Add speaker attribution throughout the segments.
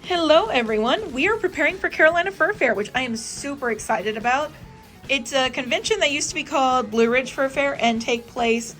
Speaker 1: Hello everyone, we are preparing for Carolina Furfare, which I am super excited about. It's a convention that used to be called Blue Ridge Furfare and take place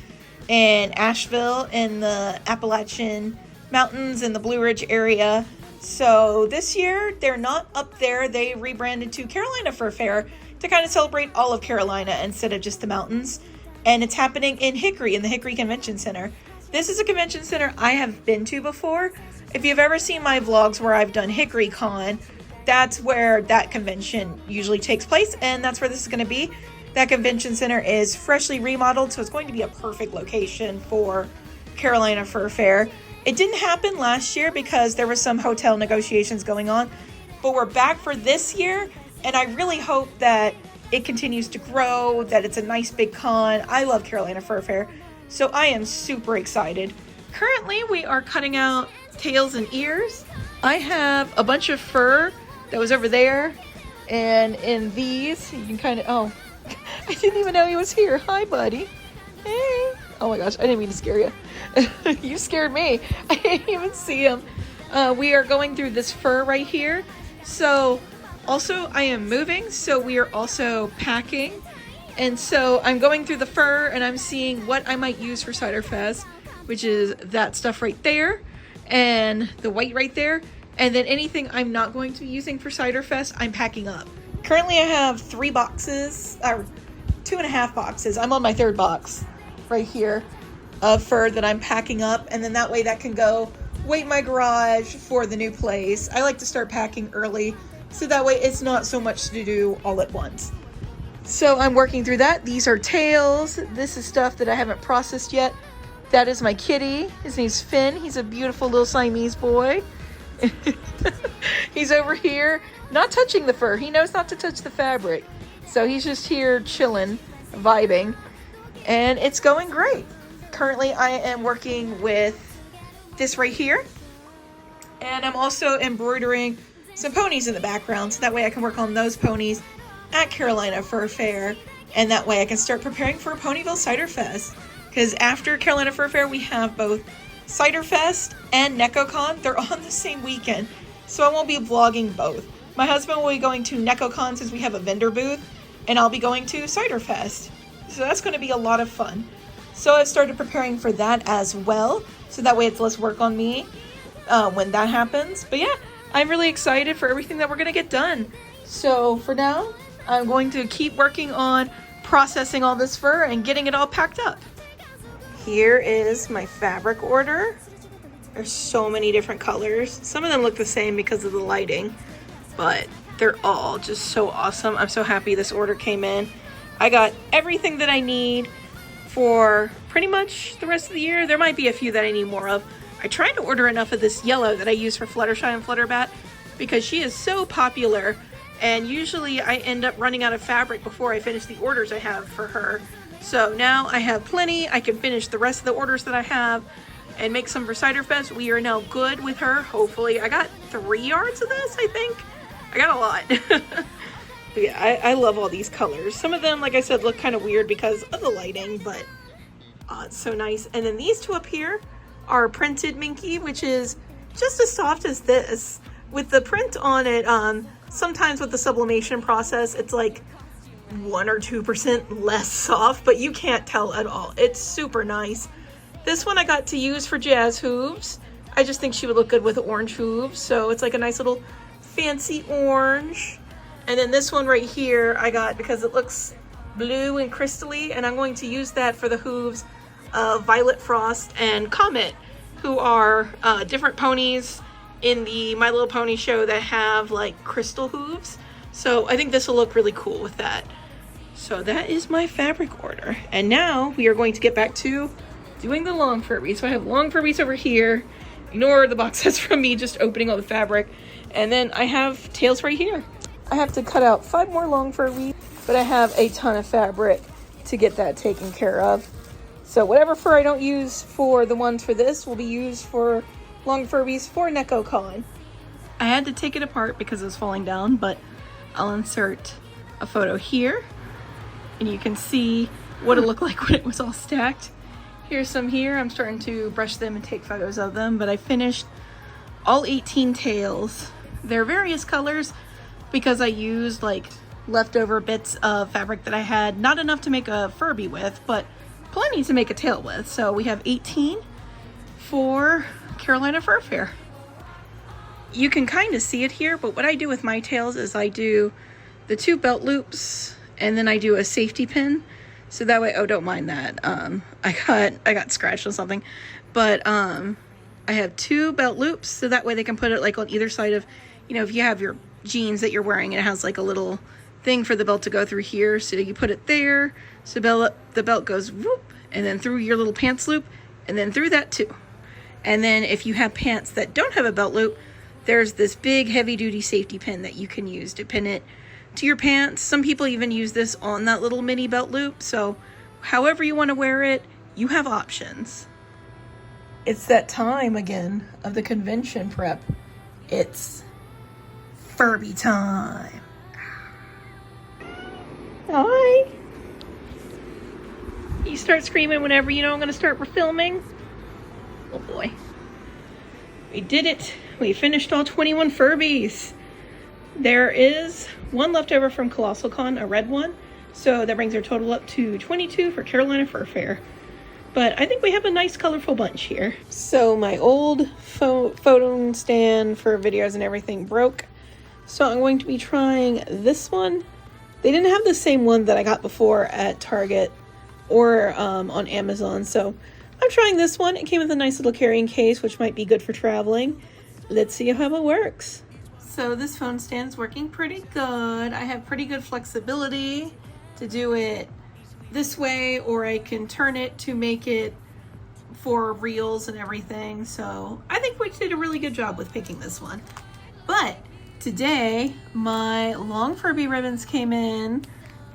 Speaker 1: in Asheville in the Appalachian Mountains in the Blue Ridge area. So this year they're not up there, they rebranded to Carolina Furfare to kind of celebrate all of Carolina instead of just the mountains. And it's happening in Hickory, in the Hickory Convention Center. This is a convention center I have been to before. If you've ever seen my vlogs where I've done Hickory Con, that's where that convention usually takes place, and that's where this is going to be. That convention center is freshly remodeled, so it's going to be a perfect location for Carolina Furfare. It didn't happen last year because there were some hotel negotiations going on, but we're back for this year, and I really hope that it continues to grow, that it's a nice big con. I love Carolina Furfare, so I am super excited. Currently, we are cutting out tails and ears. I have a bunch of fur that was over there, and in these, you can kind of, oh, I didn't even know he was here. Hi, buddy. Hey. Oh my gosh, I didn't mean to scare you. You scared me. I didn't even see him. We are going through this fur right here. So, also, I am moving, so we are also packing. And so, I'm going through the fur, and I'm seeing what I might use for Cider Fest, which is that stuff right there, and the white right there. And then anything I'm not going to be using for Cider Fest, I'm packing up. Currently, I have 3 boxes, or 2.5 boxes. I'm on my 3rd box right here of fur that I'm packing up. And then that way that can go wait in my garage for the new place. I like to start packing early, so that way it's not so much to do all at once. So I'm working through that. These are tails. This is stuff that I haven't processed yet. That is my kitty. His name's Finn. He's a beautiful little Siamese boy. He's over here not touching the fur. He knows not to touch the fabric. So he's just here chilling, vibing. And it's going great. Currently I am working with this right here. And I'm also embroidering some ponies in the background, so that way I can work on those ponies at Carolina Furfare. And that way I can start preparing for Ponyville Cider Fest. Because after Carolina Furfare, we have both Cider Fest and NecoCon. They're on the same weekend, so I won't be vlogging both. My husband will be going to NecoCon since we have a vendor booth, and I'll be going to Cider Fest. So that's going to be a lot of fun. So I've started preparing for that as well, so that way it's less work on me when that happens. But yeah, I'm really excited for everything that we're going to get done. So for now, I'm going to keep working on processing all this fur and getting it all packed up. Here is my fabric order. There's so many different colors. Some of them look the same because of the lighting, but they're all just so awesome. I'm so happy this order came in. I got everything that I need for pretty much the rest of the year. There might be a few that I need more of. I tried to order enough of this yellow that I use for Fluttershy and Flutterbat because she is so popular, and usually I end up running out of fabric before I finish the orders I have for her. So now I have plenty. I can finish the rest of the orders that I have and make some for Cider Fest. We are now good with her, hopefully. I got 3 yards of this, I think. I got a lot. But yeah, I love all these colors. Some of them, like I said, look kind of weird because of the lighting, but it's so nice. And then these 2 up here are printed Minky, which is just as soft as this. With the print on it, sometimes with the sublimation process, it's like 1 or 2% less soft, but you can't tell at all. It's super nice. This one I got to use for Jazz hooves. I just think she would look good with orange hooves, so it's like a nice little fancy orange. And then this one right here I got because it looks blue and crystally, and I'm going to use that for the hooves of Violet Frost and Comet, who are different ponies in the My Little Pony show that have like crystal hooves. So I think this will look really cool with that. So that is my fabric order. And now we are going to get back to doing the long Furbies. So I have long Furbies over here. Ignore the boxes from me just opening all the fabric. And then I have tails right here. I have to cut out 5 more long Furbies, but I have a ton of fabric to get that taken care of. So whatever fur I don't use for the ones for this will be used for long Furbies for NecoCon. I had to take it apart because it was falling down, but I'll insert a photo here and you can see what it looked like when it was all stacked. Here's some here. I'm starting to brush them and take photos of them, but I finished all 18 tails They're various colors because I used like leftover bits of fabric that I had, not enough to make a Furby with, but plenty to make a tail with. So we have 18 for Carolina Furfare. You can kind of see it here, but what I do with my tails is I do the 2 belt loops and then I do a safety pin. So that way, oh, don't mind that. I got scratched on something, but I have 2 belt loops, so that way they can put it like on either side of, you know, if you have your jeans that you're wearing, it has like a little thing for the belt to go through here. So you put it there, so the belt goes whoop, and then through your little pants loop, and then through that too. And then if you have pants that don't have a belt loop, there's this big heavy duty safety pin that you can use to pin it to your pants. Some people even use this on that little mini belt loop. So however you want to wear it, you have options. It's that time again of the convention prep. It's Furby time. Hi. You start screaming whenever you know I'm going to start filming. Oh boy. We did it. We finished all 21 Furbies. There is one left over from Colossal Con, a red one. So that brings our total up to 22 for Carolina Furfare. But I think we have a nice colorful bunch here. So my old photo stand for videos and everything broke. So I'm going to be trying this one. They didn't have the same one that I got before at Target or on Amazon. So I'm trying this one. It came with a nice little carrying case, which might be good for traveling. Let's see how it works. So this phone stand is working pretty good. I have pretty good flexibility to do it this way, or I can turn it to make it for reels and everything. So I think we did a really good job with picking this one. But today my long Furby ribbons came in.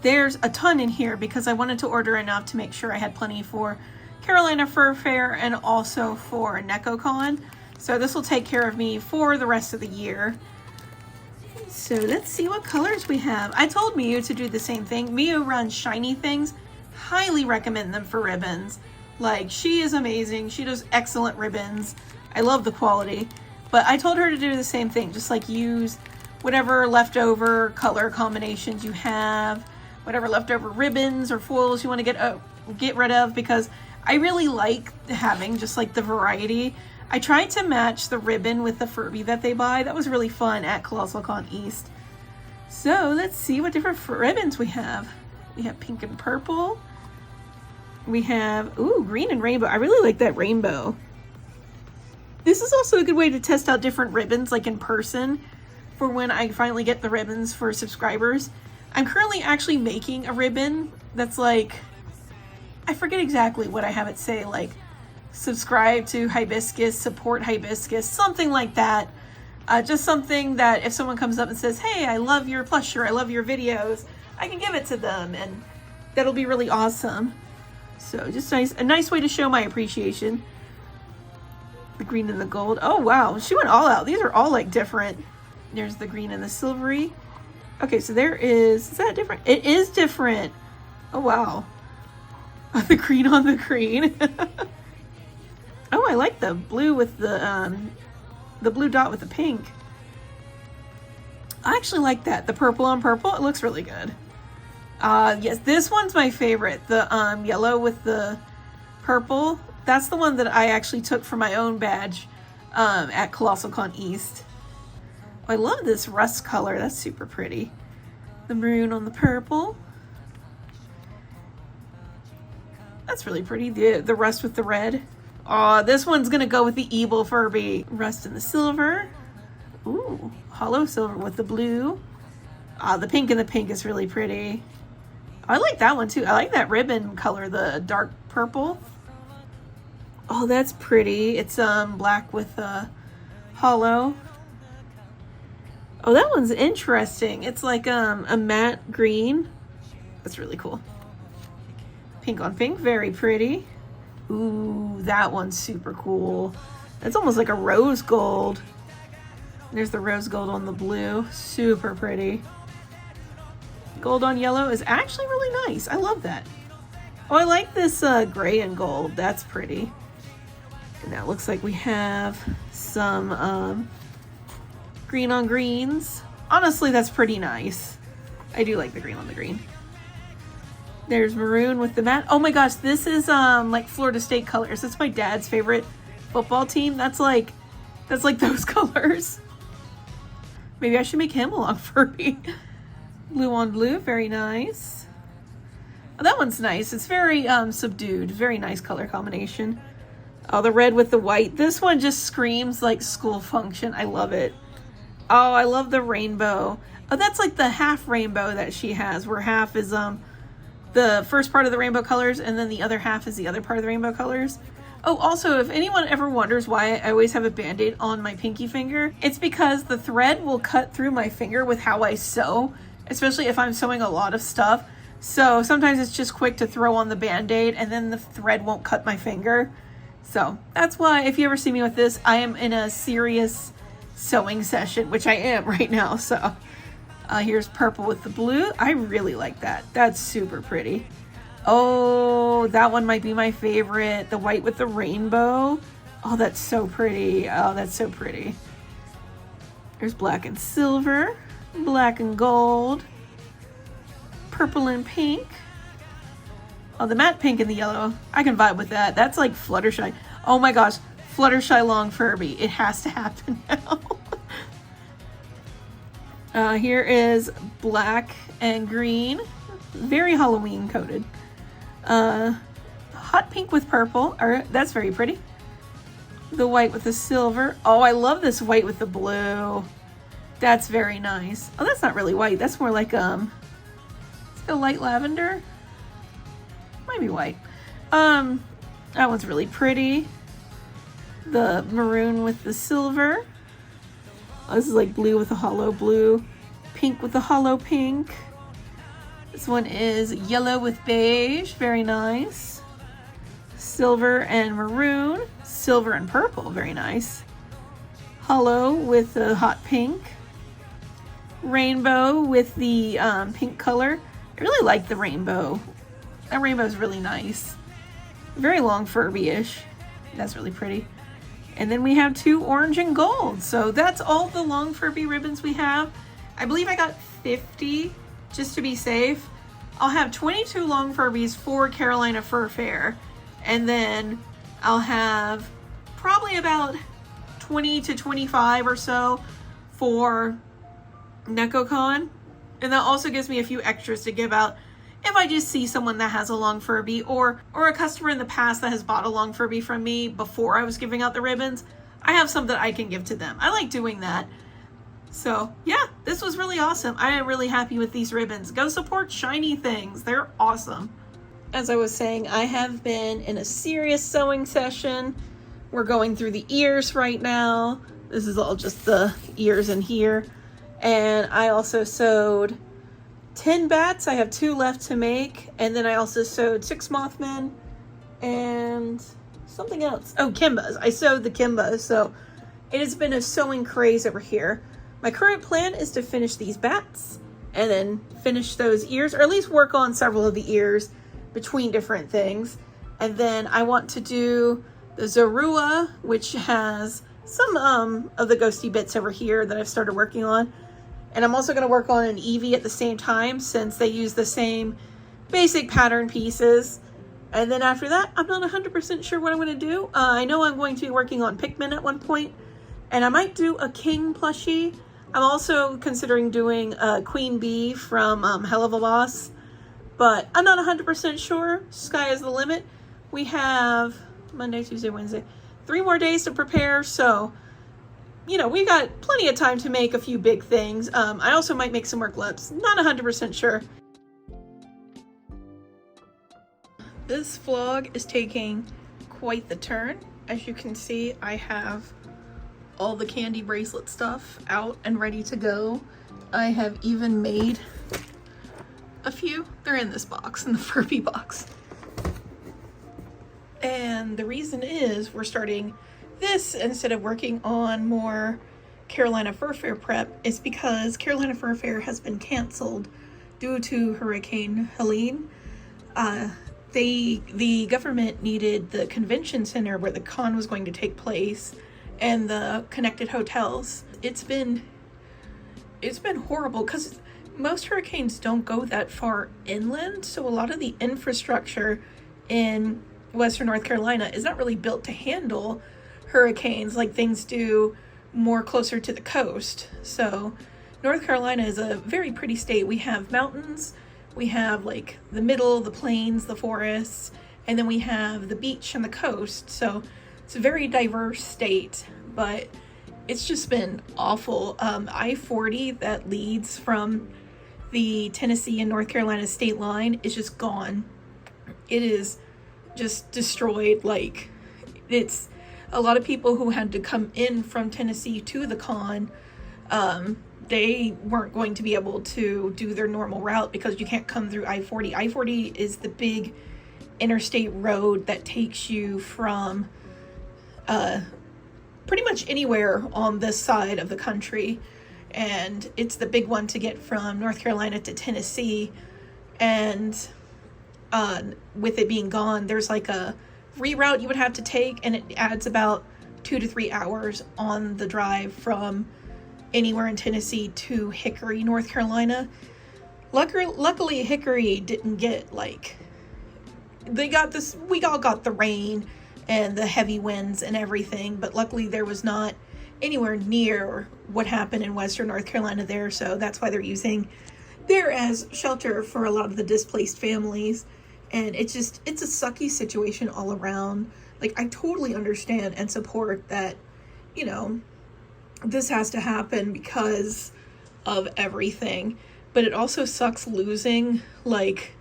Speaker 1: There's a ton in here because I wanted to order enough to make sure I had plenty for Carolina Furfare and also for NecoCon. So this will take care of me for the rest of the year. So let's see what colors we have. I told Miu to do the same thing. Miu runs shiny things. Highly recommend them for ribbons. Like, she is amazing. She does excellent ribbons. I love the quality. But I told her to do the same thing. Just like use whatever leftover color combinations you have, whatever leftover ribbons or foils you want to get rid of, because I really like having just like the variety. I tried to match the ribbon with the Furby that they buy. That was really fun at Colossal Con East. So let's see what different ribbons we have. We have pink and purple. We have, ooh, green and rainbow. I really like that rainbow. This is also a good way to test out different ribbons, like in person, for when I finally get the ribbons for subscribers. I'm currently actually making a ribbon that's like, I forget exactly what I have it say, like, subscribe to Hibiscus, support Hibiscus, something like that. Just something that if someone comes up and says, hey, I love your plush, or I love your videos, I can give it to them, and that'll be really awesome. So just a nice way to show my appreciation. The green and the gold. Oh wow, she went all out. These are all like different. There's the green and the silvery. Okay, so is that different? It is different. Oh wow. The green on the green. Oh, I like the blue with the blue dot with the pink. I actually like that. The purple on purple, it looks really good. Yes, this one's my favorite. The yellow with the purple. That's the one that I actually took for my own badge at Colossal Con East. I love this rust color. That's super pretty. The maroon on the purple. That's really pretty. The rust with the red. Oh, this one's gonna go with the evil Furby. Rust in the silver. Ooh, hollow silver with the blue. The pink and the pink is really pretty. I like that one too. I like that ribbon color, the dark purple. Oh, that's pretty. It's black with hollow. Oh, that one's interesting. It's like a matte green. That's really cool. Pink on pink, very pretty. Ooh, that one's super cool. It's almost like a rose gold. There's the rose gold on the blue. Super pretty. Gold on yellow is actually really nice. I love that. Oh, I like this gray and gold. That's pretty. And now it looks like we have some Green on greens. Honestly, that's pretty nice. I do like the green on the green. There's maroon with the matte. Oh my gosh, this is like Florida State colors. That's my dad's favorite football team. That's like those colors. Maybe I should make him a long Furby. Blue on blue, very nice. Oh, that one's nice. It's very subdued. Very nice color combination. Oh, the red with the white. This one just screams like school function. I love it. Oh, I love the rainbow. Oh, that's like the half rainbow that she has, where half is the first part of the rainbow colors, and then the other half is the other part of the rainbow colors. Oh, also, if anyone ever wonders why I always have a band-aid on my pinky finger, it's because the thread will cut through my finger with how I sew, especially if I'm sewing a lot of stuff. So sometimes it's just quick to throw on the band-aid and then the thread won't cut my finger. So that's why if you ever see me with this, I am in a serious sewing session, which I am right now. So here's purple with the blue. I really like that. That's super pretty. Oh, that one might be my favorite. The white with the rainbow. Oh, that's so pretty. Oh, that's so pretty. There's black and silver, black and gold, purple and pink. Oh, the matte pink and the yellow. I can vibe with that. That's like Fluttershy. Oh my gosh, Fluttershy long Furby. It has to happen now. Here is black and green. Very Halloween coated. Hot pink with purple. That's very pretty. The white with the silver. Oh, I love this white with the blue. That's very nice. Oh, that's not really white. That's more like it's a light lavender. Might be white. That one's really pretty. The maroon with the silver. Oh, this is like blue with a hollow blue. Pink with the hollow pink. This one is yellow with beige, very nice. Silver and maroon, silver and purple, very nice. Hollow with the hot pink. Rainbow with the pink color. I really like the rainbow. That rainbow is really nice. Very long Furby-ish. That's really pretty. And then we have 2 orange and gold. So that's all the long Furby ribbons we have. I believe I got 50. Just to be safe. I'll have 22 long Furbies for Carolina Furfare, and then I'll have probably about 20 to 25 or so for NecoCon, and that also gives me a few extras to give out if I just see someone that has a long Furby, or a customer in the past that has bought a long Furby from me before I was giving out the ribbons. I have some that I can give to them. I like doing that. So yeah, this was really awesome. I am really happy with these ribbons. Go support shiny things. They're awesome. As I was saying, I have been in a serious sewing session. We're going through the ears right now. This is all just the ears in here. And I also sewed 10 bats. I have 2 left to make. And then I also sewed 6 Mothmen and something else. Oh, Kimbas. I sewed the Kimbas. So it has been a sewing craze over here. My current plan is to finish these bats and then finish those ears, or at least work on several of the ears between different things. And then I want to do the Zorua, which has some of the ghosty bits over here that I've started working on. And I'm also going to work on an Eevee at the same time, since they use the same basic pattern pieces. And then after that, I'm not 100% sure what I'm going to do. I know I'm going to be working on Pikmin at one point, and I might do a King plushie. I'm also considering doing a Queen Bee from Hell of a Boss, but I'm not 100% sure. Sky is the limit. We have Monday, Tuesday, Wednesday, 3 more days to prepare, so you know, we got plenty of time to make a few big things. I also might make some more clips. Not 100% sure. This vlog is taking quite the turn. As you can see, I have all the candy bracelet stuff out and ready to go. I have even made a few. They're in this box, in the Furby box. And the reason is we're starting this instead of working on more Carolina Furfare prep is because Carolina Furfare has been canceled due to Hurricane Helene. The government needed the convention center where the con was going to take place and the connected hotels. It's been it's been horrible because most hurricanes don't go that far inland, so a lot of the infrastructure in Western North Carolina is not really built to handle hurricanes like things do more closer to the coast. So North Carolina is a very pretty state. We have mountains, we have like the middle, the plains, the forests, and then we have the beach and the coast. So it's a very diverse state, but it's just been awful. I-40 that leads from the Tennessee and North Carolina state line is just gone. It is just destroyed. Like, it's a lot of people who had to come in from Tennessee to the con, they weren't going to be able to do their normal route because you can't come through I-40. I-40 is the big interstate road that takes you from pretty much anywhere on this side of the country, and it's the big one to get from North Carolina to Tennessee. And with it being gone, there's like a reroute you would have to take, and it adds about 2 to 3 hours on the drive from anywhere in Tennessee to Hickory, North Carolina. Luckily Hickory didn't get like, we all got the rain and the heavy winds and everything, but luckily there was not anywhere near what happened in Western North Carolina there, so that's why they're using there as shelter for a lot of the displaced families. And it's a sucky situation all around. Like, I totally understand and support that, you know, this has to happen because of everything, but it also sucks losing, like,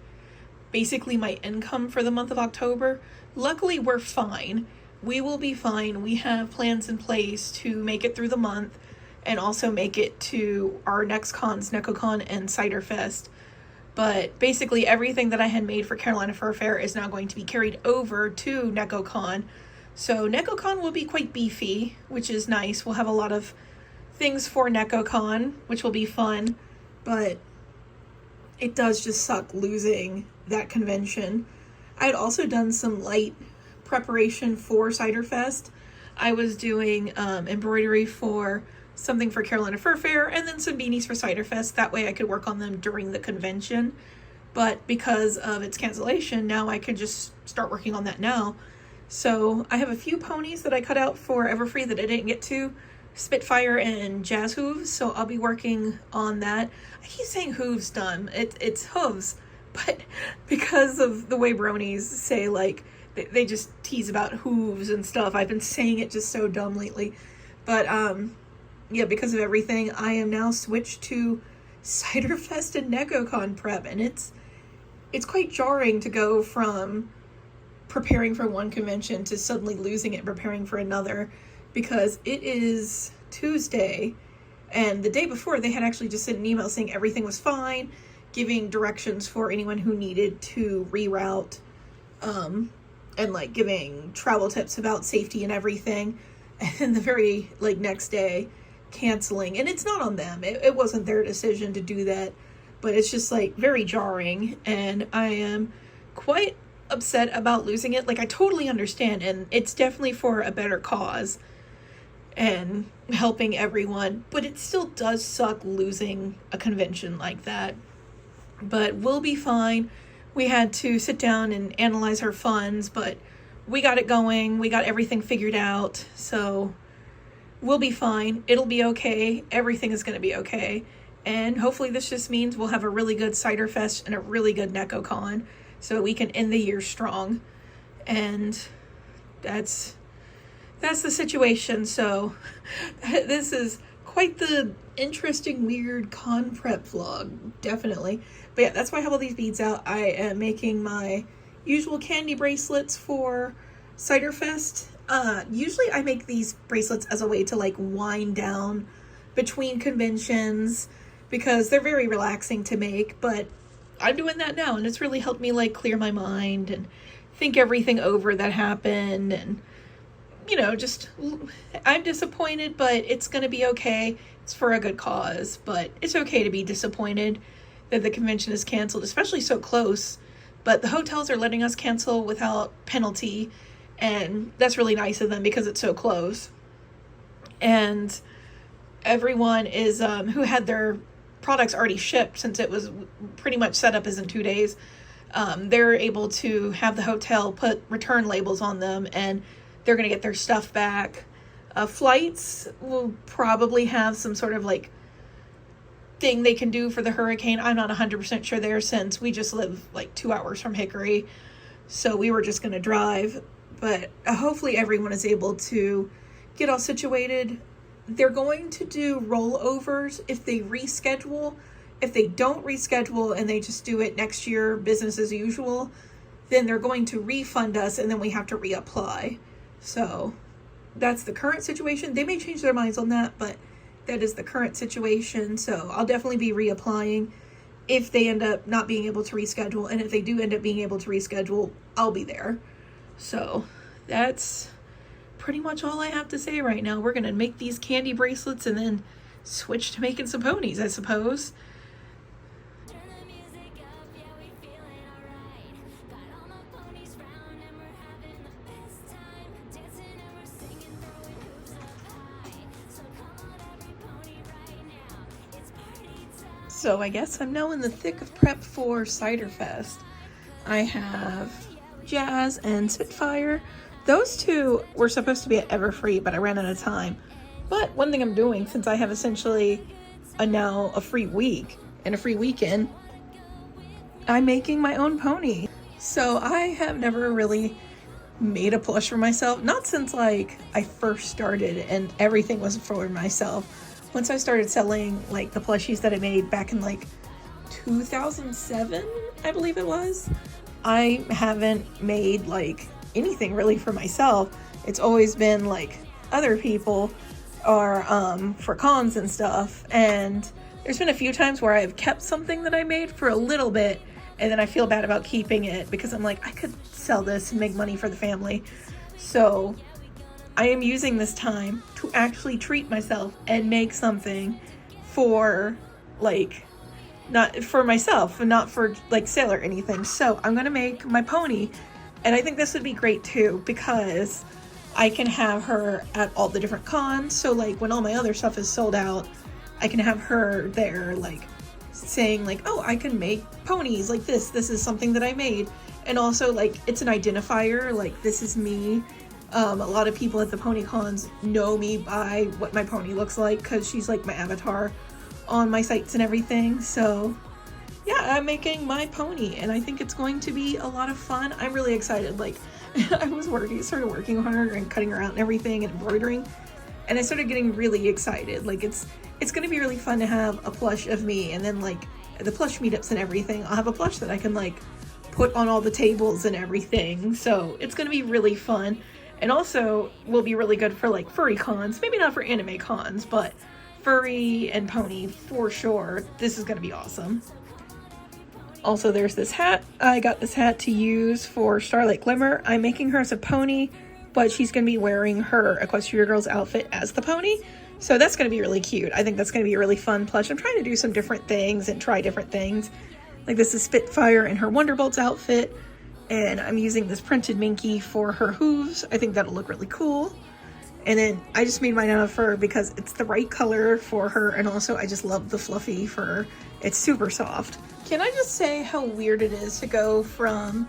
Speaker 1: basically my income for the month of October. Luckily, we're fine. We will be fine. We have plans in place to make it through the month and also make it to our next cons, NecoCon and Cider Fest. But basically everything that I had made for Carolina Furfare is now going to be carried over to NecoCon. So NecoCon will be quite beefy, which is nice. We'll have a lot of things for NecoCon, which will be fun. But it does just suck losing that convention. I had also done some light preparation for Cider Fest. I was doing embroidery for something for Carolina Furfare and then some beanies for Cider Fest. That way I could work on them during the convention. But because of its cancellation, now I could just start working on that now. So I have a few ponies that I cut out for Everfree that I didn't get to. Spitfire and Jazz Hooves, so I'll be working on that. I keep saying hooves done. It's hooves, but because of the way bronies say, like, they just tease about hooves and stuff. I've been saying it just so dumb lately. But yeah, because of everything, I am now switched to Cider Fest and NecoCon prep, and it's quite jarring to go from preparing for one convention to suddenly losing it and preparing for another, because it is Tuesday, and the day before they had actually just sent an email saying everything was fine, giving directions for anyone who needed to reroute, and like giving travel tips about safety and everything. And then the very like next day canceling, and it's not on them, it wasn't their decision to do that, but it's just like very jarring, and I am quite upset about losing it. Like, I totally understand, and it's definitely for a better cause and helping everyone, but it still does suck losing a convention like that. But we'll be fine. We had to sit down and analyze our funds, but we got it going. We got everything figured out, so we'll be fine. It'll be okay. Everything is going to be okay. And hopefully this just means we'll have a really good Cider Fest and a really good NecoCon so we can end the year strong. And that's the situation. So this is quite the interesting, weird con prep vlog, definitely. But yeah, that's why I have all these beads out. I am making my usual candy bracelets for Cider Fest. Usually I make these bracelets as a way to like wind down between conventions because they're very relaxing to make, but I'm doing that now, and it's really helped me like clear my mind and think everything over that happened. And you know, just, I'm disappointed, but it's gonna be okay. It's for a good cause, but it's okay to be disappointed that the convention is canceled, especially so close. But the hotels are letting us cancel without penalty, and that's really nice of them because it's so close. And everyone is who had their products already shipped, since it was pretty much set up as in 2 days. They're able to have the hotel put return labels on them, and they're going to get their stuff back. Flights will probably have some sort of like thing they can do for the hurricane. I'm not 100% sure there, since we just live like 2 hours from Hickory, so we were just going to drive. But hopefully everyone is able to get all situated. They're going to do rollovers if they reschedule. If they don't reschedule and they just do it next year, business as usual, then they're going to refund us, and then we have to reapply. So that's the current situation. They may change their minds on that, but that is the current situation. So I'll definitely be reapplying if they end up not being able to reschedule. And if they do end up being able to reschedule, I'll be there. So that's pretty much all I have to say right now. We're going to make these candy bracelets and then switch to making some ponies, I suppose. So I guess I'm now in the thick of prep for Cider Fest. I have Jazz and Spitfire. Those two were supposed to be at Everfree, but I ran out of time. But one thing I'm doing, since I have essentially now a free week and a free weekend, I'm making my own pony. So I have never really made a plush for myself. Not since like I first started and everything was for myself. Once I started selling like the plushies that I made back in like 2007, I believe it was, I haven't made like anything really for myself. It's always been like other people or for cons and stuff. And there's been a few times where I've kept something that I made for a little bit, and then I feel bad about keeping it because I'm like, I could sell this and make money for the family. So I am using this time to actually treat myself and make something for like, not for myself and not for like sale or anything. So I'm going to make my pony, and I think this would be great too, because I can have her at all the different cons. So like when all my other stuff is sold out, I can have her there like saying like, oh, I can make ponies like this. This is something that I made. And also like it's an identifier, like this is me. A lot of people at the pony cons know me by what my pony looks like, because she's like my avatar on my sites and everything. So yeah, I'm making my pony, and I think it's going to be a lot of fun. I'm really excited. Like I started working on her and cutting her out and everything and embroidering, and I started getting really excited. Like it's going to be really fun to have a plush of me, and then like the plush meetups and everything, I'll have a plush that I can like put on all the tables and everything. So it's going to be really fun. And also will be really good for like furry cons. Maybe not for anime cons, but furry and pony for sure. This is going to be awesome. Also, there's this hat. I got this hat to use for Starlight Glimmer. I'm making her as a pony, but she's going to be wearing her Equestria Girls outfit as the pony. So that's going to be really cute. I think that's going to be a really fun plush. I'm trying to do some different things and try different things. Like this is Spitfire in her Wonderbolts outfit. And I'm using this printed Minky for her hooves. I think that'll look really cool. And then I just made mine out of fur because it's the right color for her. And also I just love the fluffy fur. It's super soft. Can I just say how weird it is to go from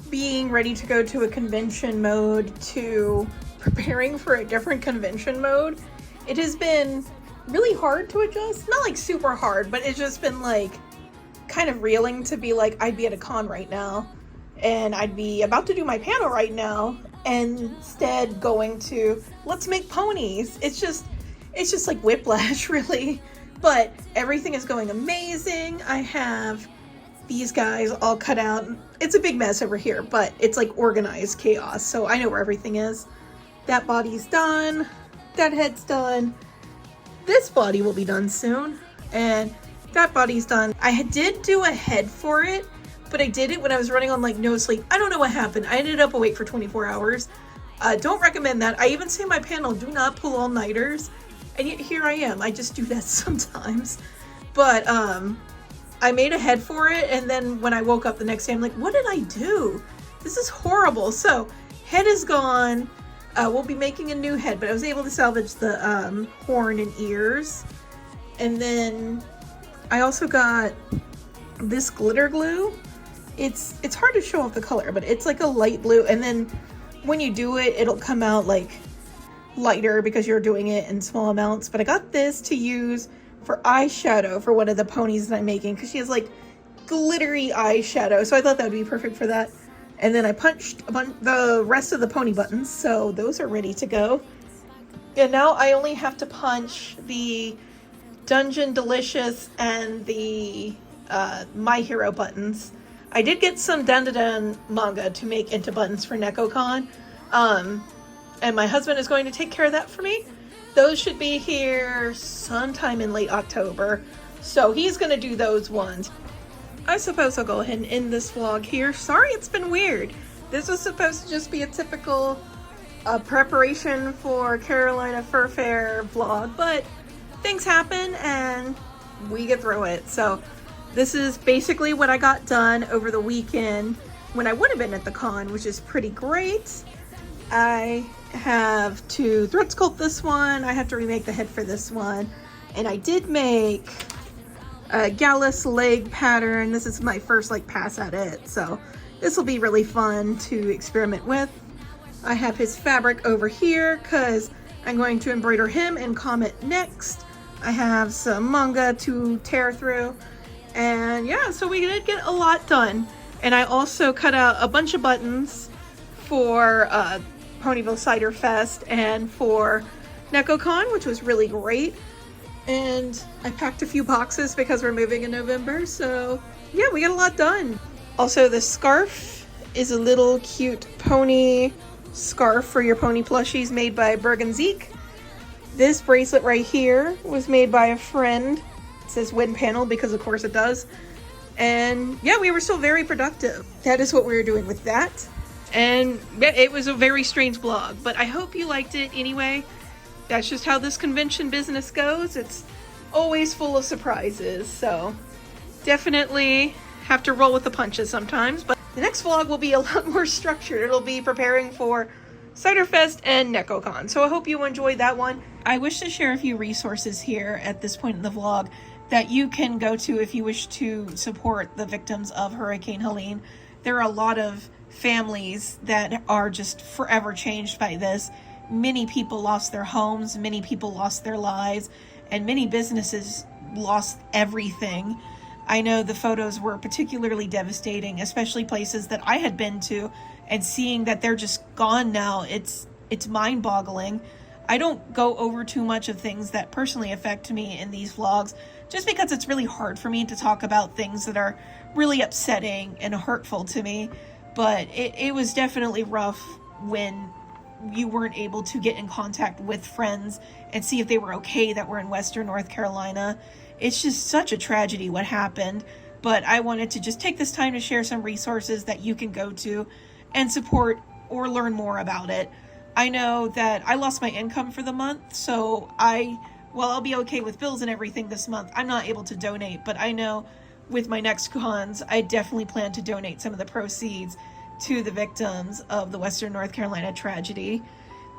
Speaker 1: being ready to go to a convention mode to preparing for a different convention mode? It has been really hard to adjust. Not like super hard, but it's just been like kind of reeling to be like, I'd be at a con right now, and I'd be about to do my panel right now, and instead going to, let's make ponies. It's just like whiplash, really. But everything is going amazing. I have these guys all cut out. It's a big mess over here, but it's like organized chaos, so I know where everything is. That body's done. That head's done. This body will be done soon, and that body's done. I did do a head for it, but I did it when I was running on like no sleep. I don't know what happened. I ended up awake for 24 hours. Don't recommend that. I even say in my panel, do not pull all-nighters. And yet here I am. I just do that sometimes. But I made a head for it, and then when I woke up the next day, I'm like, what did I do? This is horrible. So head is gone. we'll be making a new head, but I was able to salvage the horn and ears. And then I also got this glitter glue. It's hard to show off the color, but it's like a light blue, and then when you do it, it'll come out like lighter because you're doing it in small amounts. But I got this to use for eyeshadow for one of the ponies that I'm making, because she has like glittery eyeshadow, so I thought that would be perfect for that. And then I punched the rest of the pony buttons, so those are ready to go. And now I only have to punch the Dungeon Delicious and the My Hero buttons. I did get some Dandadan manga to make into buttons for NekoCon, and my husband is going to take care of that for me. Those should be here sometime in late October, so he's going to do those ones. I suppose I'll go ahead and end this vlog here. Sorry it's been weird. This was supposed to just be a typical preparation for Carolina Furfare vlog, but things happen and we get through it. So this is basically what I got done over the weekend when I would have been at the con, which is pretty great. I have to thread sculpt this one. I have to remake the head for this one. And I did make a Gallus leg pattern. This is my first like pass at it, so this will be really fun to experiment with. I have his fabric over here because I'm going to embroider him in Comet next. I have some manga to tear through. And yeah, so we did get a lot done. And I also cut out a bunch of buttons for Ponyville Cider Fest and for NekoCon, which was really great. And I packed a few boxes because we're moving in November. So yeah, we got a lot done. Also, the scarf is a little cute pony scarf for your pony plushies made by Bergen Zeke. This bracelet right here was made by a friend. It says Wind Panel because of course it does. And yeah, we were still very productive. That is what we were doing with that. And it was a very strange vlog, but I hope you liked it anyway. That's just how this convention business goes. It's always full of surprises, so definitely have to roll with the punches sometimes. But the next vlog will be a lot more structured. It'll be preparing for Cider Fest and NekoCon, so I hope you enjoyed that one. I wish to share a few resources here at this point in the vlog that you can go to if you wish to support the victims of Hurricane Helene. There are a lot of families that are just forever changed by this. Many people lost their homes, many people lost their lives, and many businesses lost everything. I know the photos were particularly devastating, especially places that I had been to, and seeing that they're just gone now, it's mind-boggling. I don't go over too much of things that personally affect me in these vlogs, just because it's really hard for me to talk about things that are really upsetting and hurtful to me. But it was definitely rough when you weren't able to get in contact with friends and see if they were okay that were in Western North Carolina. It's just such a tragedy what happened, but I wanted to just take this time to share some resources that you can go to and support or learn more about it. I know that I lost my income for the month, so I'll be okay with bills and everything this month. I'm not able to donate, but I know with my next cons, I definitely plan to donate some of the proceeds to the victims of the Western North Carolina tragedy.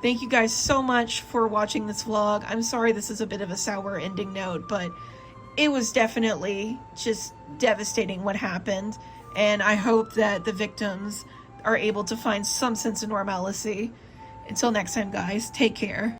Speaker 1: Thank you guys so much for watching this vlog. I'm sorry this is a bit of a sour ending note, but it was definitely just devastating what happened. And I hope that the victims are able to find some sense of normalcy. Until next time, guys, take care.